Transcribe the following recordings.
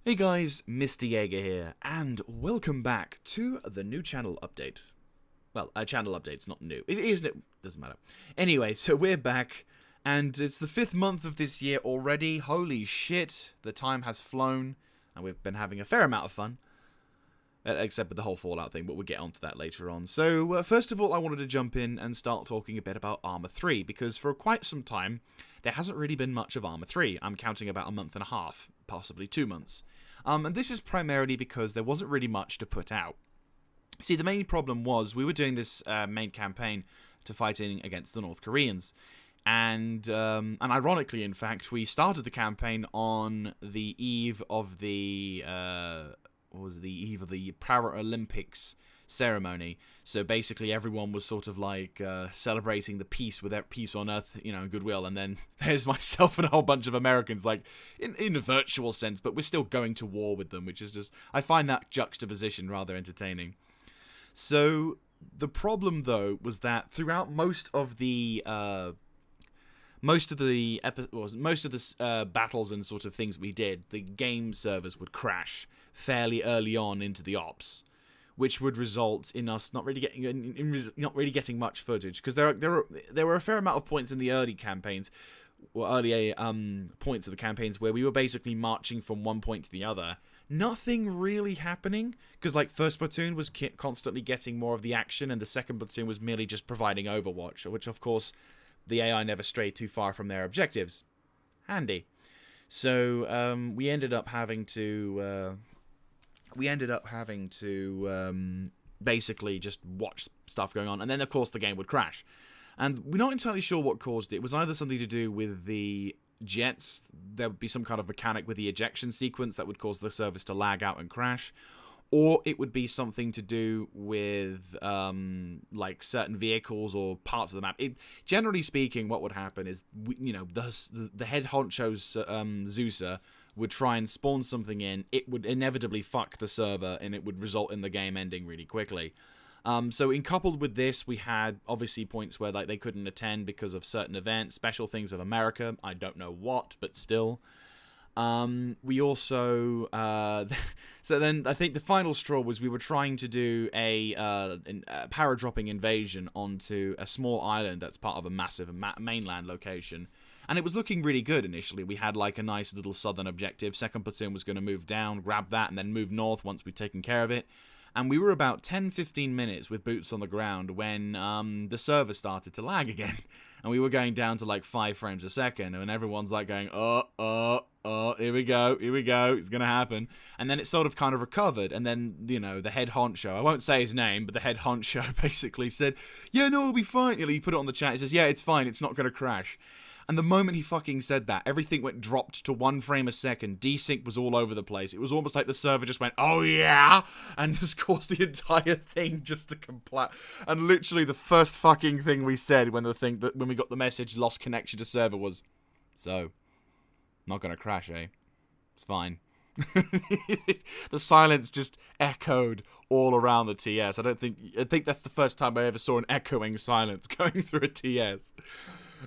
Hey guys, Mr. Jaeger here, and welcome back to the new channel update. Well, a channel update's not new. It isn't. It doesn't matter. Anyway, so we're back, and it's the 5th month of this year already. Holy shit, the time has flown, and we've been having a fair amount of fun. Except with the whole Fallout thing, but we'll get onto that later on. So, first of all, I wanted to jump in and start talking a bit about Arma 3, because for quite some time, there hasn't really been much of Arma 3. I'm counting about a month and a half, possibly 2 months. And this is primarily because there wasn't really much to put out. See, the main problem was we were doing this main campaign to fighting against the North Koreans. And ironically, in fact, we started the campaign on the eve of the Paralympics ceremony. So basically, everyone was sort of like celebrating the peace with peace on earth, goodwill. And then there's myself and a whole bunch of Americans, like in a virtual sense, but we're still going to war with them, which is just, I find that juxtaposition rather entertaining. So the problem, though, was that throughout most of the battles and sort of things we did, the game servers would crash fairly early on into the ops, which would result in us not really getting much footage, because there were a fair amount of points in the early campaigns, or early points of the campaigns, where we were basically marching from one point to the other. Nothing really happening, because like first platoon was constantly getting more of the action, and the second platoon was merely just providing overwatch, which of course the AI never strayed too far from their objectives. Handy. So we ended up having to basically just watch stuff going on, and then of course the game would crash. And we're not entirely sure what caused it. It was either something to do with the jets. There would be some kind of mechanic with the ejection sequence that would cause the service to lag out and crash, or it would be something to do with like certain vehicles or parts of the map. Generally speaking, what would happen is the head honcho's Zeusa would try and spawn something in. It would inevitably fuck the server, and it would result in the game ending really quickly. So in coupled with this, we had obviously points where like they couldn't attend because of certain events, special things of America. I don't know what, but still. We also so then I think the final straw was we were trying to do a paradropping invasion onto a small island that's part of a massive mainland location. And it was looking really good initially. We had like a nice little southern objective. Second platoon was going to move down, grab that, and then move north once we'd taken care of it. And we were about 10-15 minutes with boots on the ground when the server started to lag again. And we were going down to like 5 frames a second. And everyone's like going, here we go, it's going to happen. And then it sort of kind of recovered. And then, the head honcho, I won't say his name, but the head honcho basically said, yeah, no, it'll be fine. He put it on the chat. He says, yeah, it's fine. It's not going to crash. And the moment he fucking said that, everything dropped to 1 frame a second. Desync was all over the place. It was almost like the server just went, oh yeah, and just caused the entire thing just to complet. And literally the first fucking thing we said when we got the message lost connection to server was, so, not gonna crash, eh? It's fine. The silence just echoed all around the TS. I think that's the first time I ever saw an echoing silence going through a TS.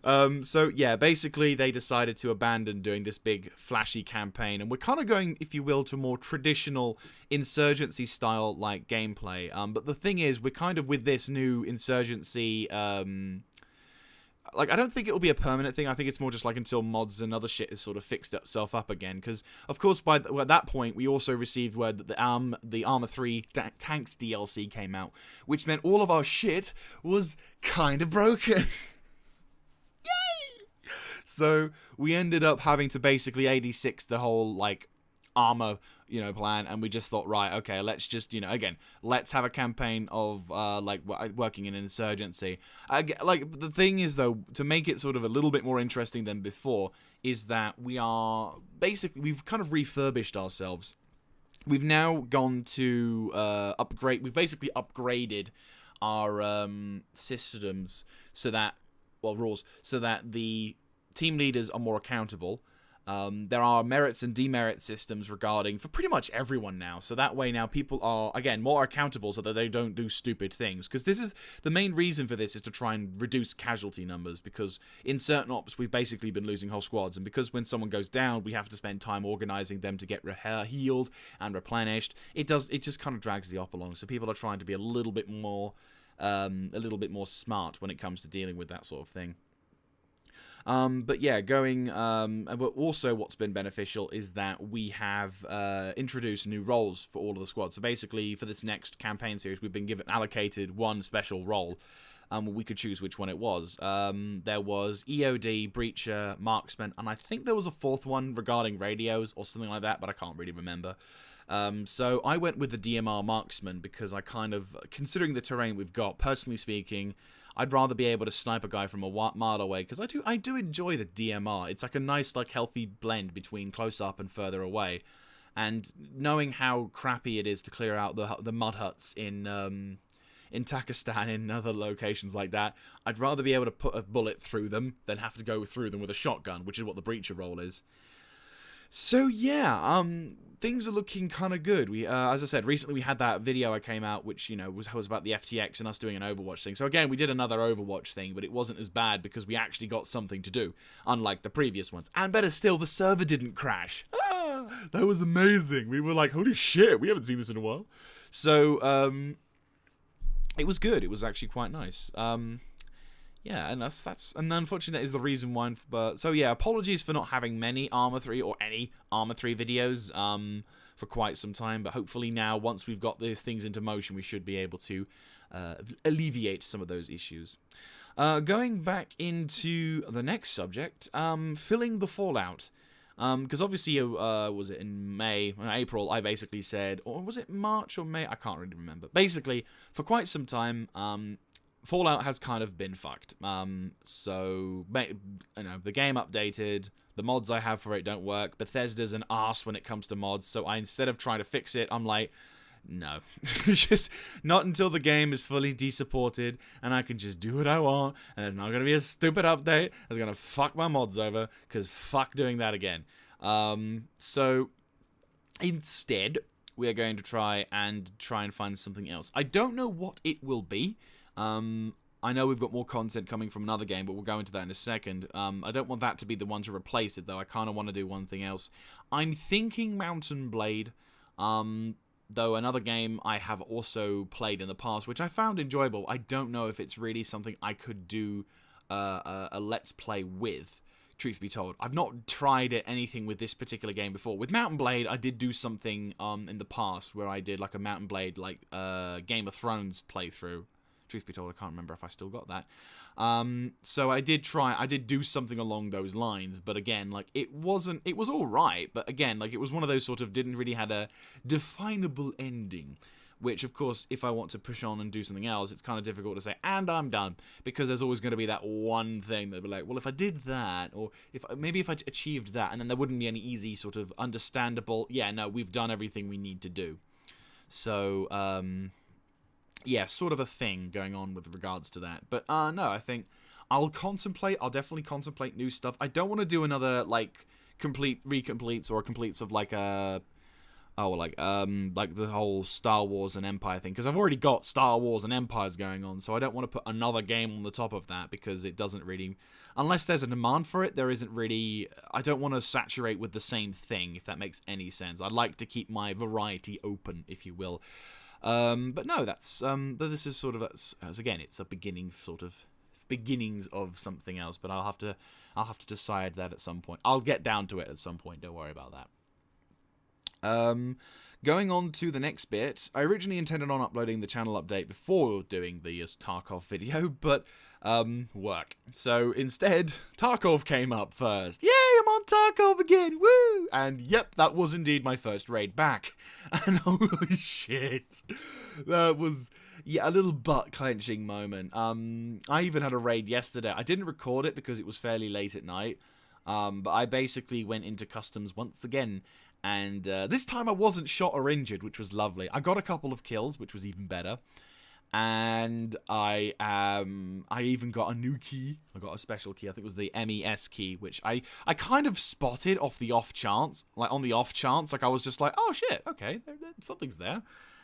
So yeah, basically they decided to abandon doing this big flashy campaign, and we're kind of going, if you will, to more traditional insurgency style like gameplay. But the thing is, we're kind of with this new insurgency, like I don't think it will be a permanent thing. I think it's more just like until mods and other shit has sort of fixed itself up again. Because of course at that point we also received word that the Arma 3 Tanks DLC came out, which meant all of our shit was kind of broken. So we ended up having to basically 86 the whole like Arma, plan, and we just thought, right, okay, let's just, again, let's have a campaign of like working in insurgency. Like the thing is though, to make it sort of a little bit more interesting than before, is that we've kind of refurbished ourselves. We've now gone to upgrade. We've basically upgraded our systems so that rules so that the team leaders are more accountable. There are merits and demerit systems regarding for pretty much everyone now. So that way now people are, again, more accountable so that they don't do stupid things. Because this is the main reason for this is to try and reduce casualty numbers. Because in certain ops, we've basically been losing whole squads. And because when someone goes down, we have to spend time organizing them to get healed and replenished. It just kind of drags the op along. So people are trying to be a little bit more smart when it comes to dealing with that sort of thing. But yeah, but also what's been beneficial is that we have introduced new roles for all of the squads. So basically, for this next campaign series, we've been allocated one special role. We could choose which one it was. There was EOD, Breacher, Marksman, and I think there was a fourth one regarding radios or something like that, but I can't really remember. So I went with the DMR Marksman because I kind of, considering the terrain we've got, personally speaking, I'd rather be able to snipe a guy from a mile away, because I do enjoy the DMR. It's like a nice, like, healthy blend between close up and further away. And knowing how crappy it is to clear out the mud huts in Takistan and other locations like that, I'd rather be able to put a bullet through them than have to go through them with a shotgun, which is what the Breacher role is. So yeah, things are looking kind of good. We, as I said, recently we had that video I came out, which, you know, was about the FTX and us doing an Overwatch thing. So again, we did another Overwatch thing, but it wasn't as bad because we actually got something to do, unlike the previous ones. And better still, the server didn't crash. That was amazing. We were like, holy shit, we haven't seen this in a while. So, it was good. It was actually quite nice. Yeah, and and unfortunately that is the reason why. But so yeah, apologies for not having many Arma 3 or any Arma 3 videos for quite some time. But hopefully now, once we've got these things into motion, we should be able to alleviate some of those issues. Going back into the next subject, filling the fallout. Because obviously, was it in April, I basically said, or was it March or May? I can't really remember. Basically, for quite some time, Fallout has kind of been fucked. So, you know, the game updated, the mods I have for it don't work. Bethesda's an arse when it comes to mods, so instead of trying to fix it, I'm like, no. Just not until the game is fully de-supported, and I can just do what I want, and there's not going to be a stupid update that's going to fuck my mods over, because fuck doing that again. So, instead, we are going to try and find something else. I don't know what it will be. I know we've got more content coming from another game, but we'll go into that in a second. I don't want that to be the one to replace it, though. I kind of want to do one thing else. I'm thinking Mountain Blade, though another game I have also played in the past, which I found enjoyable. I don't know if it's really something I could do a Let's Play with, truth be told. I've not tried anything with this particular game before. With Mountain Blade, I did do something in the past where I did like a Mountain Blade, like Game of Thrones playthrough. Truth be told, I can't remember if I still got that. So I did do something along those lines, but again, like, it was alright, but again, like, it was one of those sort of didn't really had a definable ending, which, of course, if I want to push on and do something else, it's kind of difficult to say, and I'm done, because there's always going to be that one thing that'll be like, well, if I did that, or maybe if I achieved that, and then there wouldn't be any easy sort of understandable, yeah, no, we've done everything we need to do. So, yeah, sort of a thing going on with regards to that. But, no, I think I'll definitely contemplate new stuff. I don't want to do another, like, recompletes or completes of, like, like the whole Star Wars and Empire thing. Because I've already got Star Wars and Empires going on, so I don't want to put another game on the top of that, because it doesn't really, unless there's a demand for it, there isn't really, I don't want to saturate with the same thing, if that makes any sense. I'd like to keep my variety open, if you will. But no, that's, this is sort of, as again, it's a beginnings of something else, but I'll have to decide that at some point. I'll get down to it at some point, don't worry about that. Going on to the next bit, I originally intended on uploading the channel update before doing the Tarkov video, but, work. So instead, Tarkov came up first. Yay, I'm on Tarkov again, woo! And yep, that was indeed my first raid back. And holy shit, that was, yeah, a little butt-clenching moment. I even had a raid yesterday. I didn't record it because it was fairly late at night, but I basically went into customs once again, and this time I wasn't shot or injured, which was lovely. I got a couple of kills, which was even better. And I even got a new key. I got a special key. I think it was the MES key, which I kind of spotted off the off chance, like on the off chance. Like I was just like, oh shit, okay, something's there.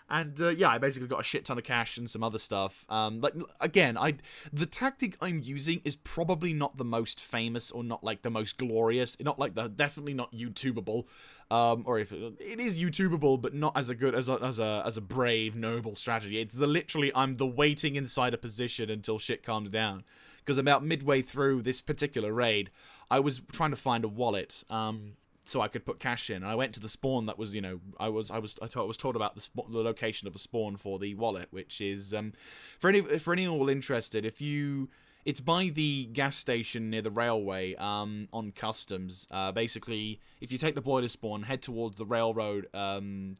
And yeah, I basically got a shit ton of cash and some other stuff. Like again, the tactic I'm using is probably not the most famous or not like the most glorious. Not definitely not YouTubeable. Or if it is YouTubeable, but not as a good as a brave noble strategy. It's literally I'm the waiting inside a position until shit calms down. Because about midway through this particular raid, I was trying to find a wallet. So I could put cash in, and I went to the spawn that was, I was told about the location of a spawn for the wallet, which is for anyone all interested. It's by the gas station near the railway on customs. Basically, if you take the boiler spawn, head towards the railroad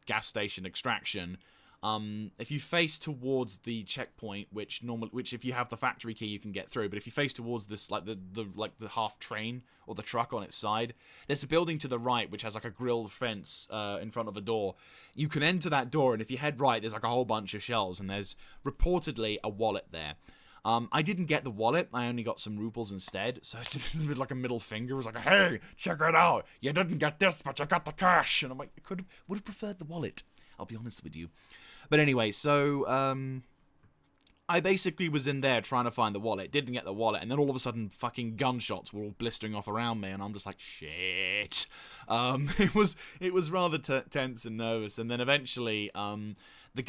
gas station extraction. If you face towards the checkpoint, which if you have the factory key you can get through, but if you face towards this like the half train or the truck on its side, there's a building to the right which has like a grilled fence in front of a door. You can enter that door, and if you head right, there's like a whole bunch of shells, and there's reportedly a wallet there. I didn't get the wallet. I only got some rubles instead. So it's like a middle finger. It was like, hey, check it out. You didn't get this, but you got the cash. And I'm like, would have preferred the wallet. I'll be honest with you. But anyway, so I basically was in there trying to find the wallet, didn't get the wallet, and then all of a sudden fucking gunshots were all blistering off around me, and I'm just like, shit. It was rather tense and nervous, and then eventually the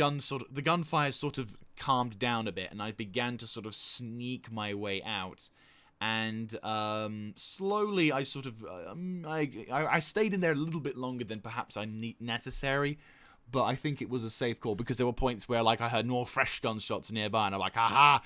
gunfire sort of calmed down a bit, and I began to sort of sneak my way out. And slowly I sort of I stayed in there a little bit longer than perhaps necessary. But I think it was a safe call because there were points where like I heard more fresh gunshots nearby, and I'm like, haha,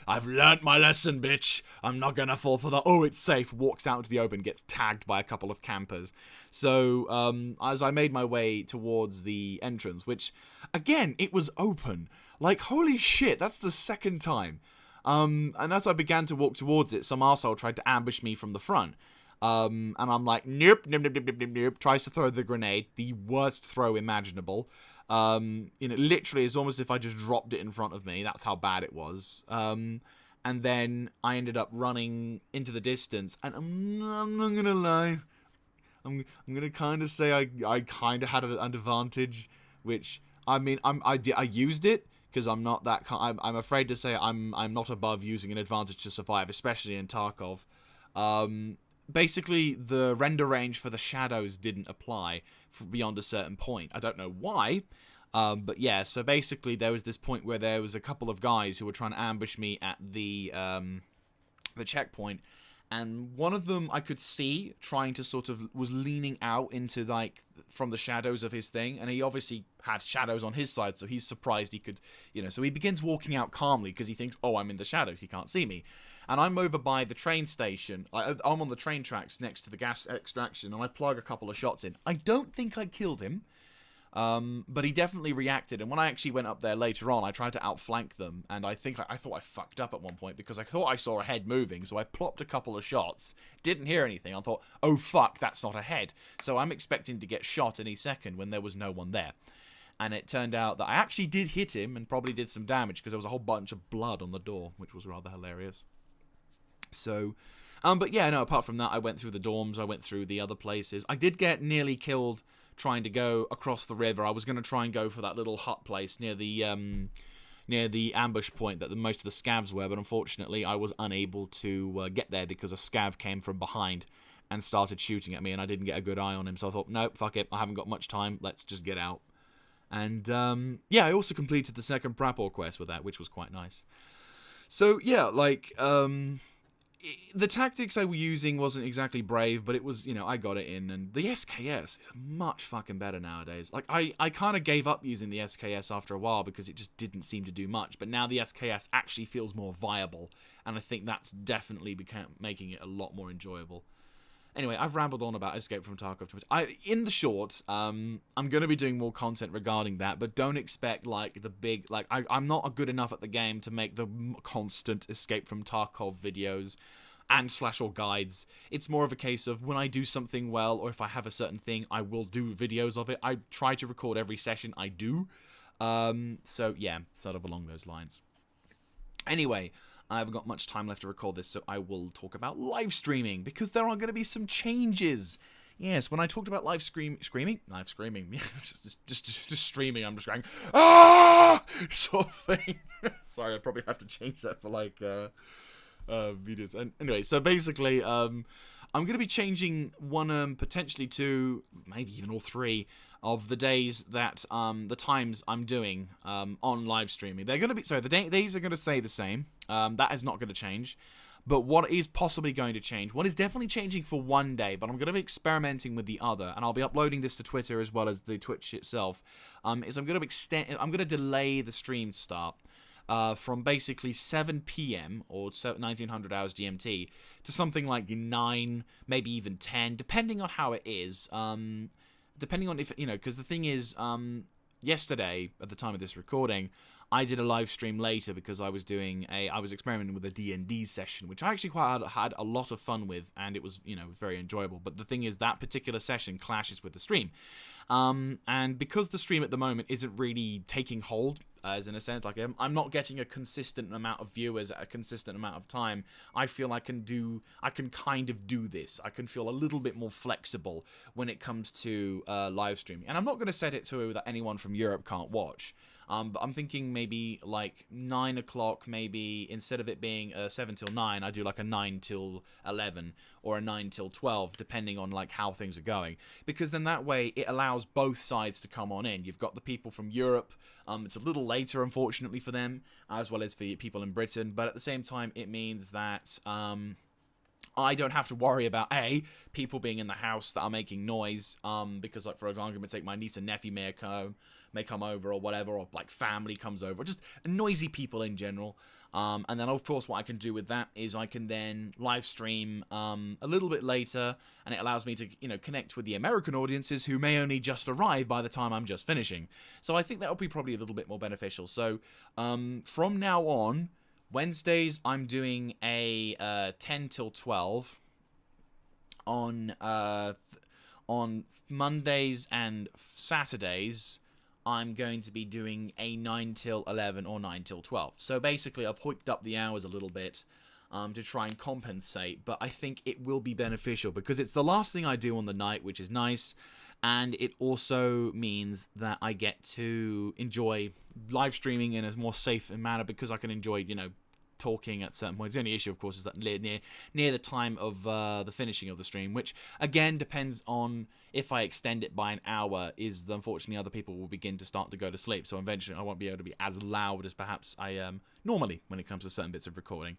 I've learnt my lesson, bitch. I'm not gonna fall for the it's safe. Walks out into the open, gets tagged by a couple of campers. So as I made my way towards the entrance, which again it was open, like holy shit, that's the second time. And as I began to walk towards it, some arsehole tried to ambush me from the front. And I'm like, nope, tries to throw the grenade, the worst throw imaginable. Literally, it's almost if I just dropped it in front of me. That's how bad it was. And then I ended up running into the distance, and I'm not gonna lie, I'm gonna kind of say I kind of had an advantage, which I mean I used it. Because I'm not that I'm afraid to say I'm not above using an advantage to survive, especially in Tarkov. Basically, the render range for the shadows didn't apply beyond a certain point. I don't know why, but yeah. So basically, there was this point where there was a couple of guys who were trying to ambush me at the checkpoint, and one of them I could see trying to sort of was leaning out into like from the shadows of his thing, and he obviously had shadows on his side, so he's surprised he could, so he begins walking out calmly because he thinks, oh, I'm in the shadows, he can't see me. And I'm over by the train station. I'm on the train tracks next to the gas extraction, and I plug a couple of shots in. I don't think I killed him, but he definitely reacted. And when I actually went up there later on, I tried to outflank them, and I thought I fucked up at one point because I thought I saw a head moving, so I plopped a couple of shots, didn't hear anything. I thought, oh fuck, that's not a head. So I'm expecting to get shot any second when there was no one there. And it turned out that I actually did hit him and probably did some damage because there was a whole bunch of blood on the door, which was rather hilarious. So, but yeah, no, apart from that, I went through the dorms, I went through the other places. I did get nearly killed trying to go across the river. I was going to try and go for that little hut place near the ambush point that most of the scavs were, but unfortunately I was unable to get there because a scav came from behind and started shooting at me, and I didn't get a good eye on him, so I thought, nope, fuck it, I haven't got much time, let's just get out. And, yeah, I also completed the second Prapor quest with that, which was quite nice. So, yeah, like, the tactics I was using wasn't exactly brave, but it was, I got it in, and the SKS is much fucking better nowadays. Like, I kind of gave up using the SKS after a while because it just didn't seem to do much, but now the SKS actually feels more viable, and I think that's definitely making it a lot more enjoyable. Anyway, I've rambled on about Escape from Tarkov too much. In the short, I'm going to be doing more content regarding that, but don't expect, like, the big... Like, I'm not good enough at the game to make the constant Escape from Tarkov videos and /or guides. It's more of a case of when I do something well, or if I have a certain thing, I will do videos of it. I try to record every session I do. So yeah, sort of along those lines. Anyway, I haven't got much time left to record this, so I will talk about live streaming, because there are going to be some changes. Yes, when I talked about live screaming, yeah, just streaming, I'm just going, ah, sort of thing. Sorry, I probably have to change that for like videos. And anyway, so basically, I'm going to be changing one, potentially two, maybe even all three of the days that the times I'm doing on live streaming. They're going to be, so the days are going to stay the same. That is not going to change. But what is possibly going to change, what is definitely changing for one day, but I'm going to be experimenting with the other, and I'll be uploading this to Twitter as well as the Twitch itself, is I'm going to delay the stream start from basically 7 p.m. or 1900 hours GMT to something like 9, maybe even 10, depending on how it is. Depending on if, because the thing is, yesterday, at the time of this recording, I did a live stream later because I was experimenting with a D&D session, which I actually quite had a lot of fun with, and it was, very enjoyable. But the thing is, that particular session clashes with the stream. And because the stream at the moment isn't really taking hold, as in a sense, like I'm not getting a consistent amount of viewers at a consistent amount of time, I feel I can kind of do this. I can feel a little bit more flexible when it comes to live streaming. And I'm not going to set it to that anyone from Europe can't watch. But I'm thinking maybe like 9 o'clock, maybe instead of it being 7 till 9, I do like a 9 till 11 or a 9 till 12, depending on like how things are going. Because then that way it allows both sides to come on in. You've got the people from Europe. It's a little later, unfortunately, for them, as well as for people in Britain. But at the same time, it means that I don't have to worry about people being in the house that are making noise. Because, like, for argument's sake, my niece and nephew may come over or whatever, or like family comes over, or just noisy people in general. And then, of course, what I can do with that is I can then live stream a little bit later, and it allows me to, connect with the American audiences who may only just arrive by the time I'm just finishing. So I think that'll be probably a little bit more beneficial. So from now on, Wednesdays I'm doing a 10 till 12. On Mondays and Saturdays, I'm going to be doing a 9 till 11 or 9 till 12. So basically, I've hooked up the hours a little bit to try and compensate. But I think it will be beneficial because it's the last thing I do on the night, which is nice. And it also means that I get to enjoy live streaming in a more safe manner because I can enjoy, talking at certain points. The only issue, of course, is that near the time of the finishing of the stream, which again depends on if I extend it by an hour. Unfortunately, other people will begin to start to go to sleep, so eventually I won't be able to be as loud as perhaps I am normally when it comes to certain bits of recording.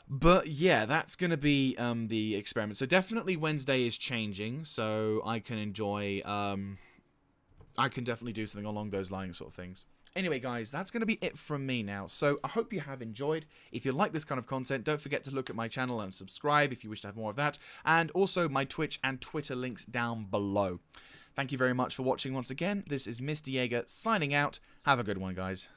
But yeah, that's going to be the experiment. So definitely Wednesday is changing, so I can enjoy. I can definitely do something along those lines, sort of things. Anyway, guys, that's going to be it from me now. So I hope you have enjoyed. If you like this kind of content, don't forget to look at my channel and subscribe if you wish to have more of that. And also my Twitch and Twitter links down below. Thank you very much for watching once again. This is Mr. Jaeger signing out. Have a good one, guys.